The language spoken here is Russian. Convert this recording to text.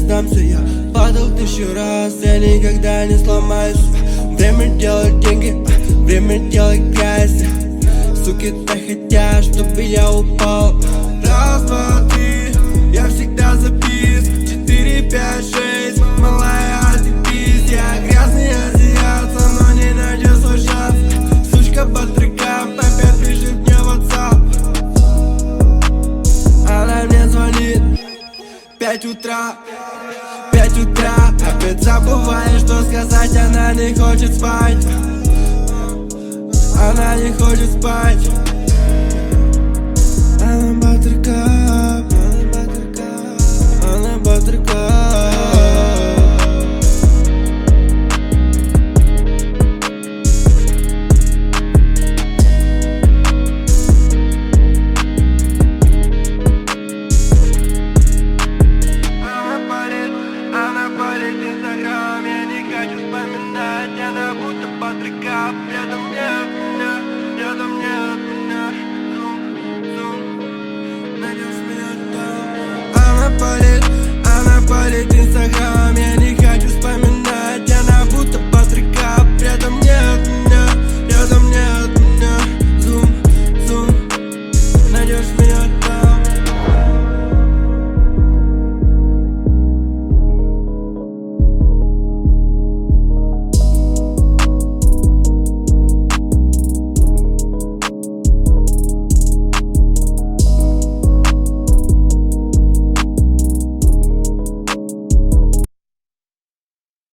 сдамся. Я падал 1000 раз, я никогда не сломаюсь. Время делать деньги, время делать грязь. Суки так хотят, чтобы я упал. Раз, два, три, я всегда запис. 4, 5, 6, малая, отъебись. Я грязный азиат, со мной не найдешь свой шанс. Сучка батрыка опять пишет мне в WhatsApp. Она мне звонит 5 утра, 5 утра. Опять забываю, что сказать. Она не хочет спать. Она не хочет спать. Она батрыка, она батрыка. Она палит Инстаграм, я не хочу вспоминать. Она будто батрыка, рядом не от меня, рядом не от меня. Найдешь меня там. Она палит Инстаграм.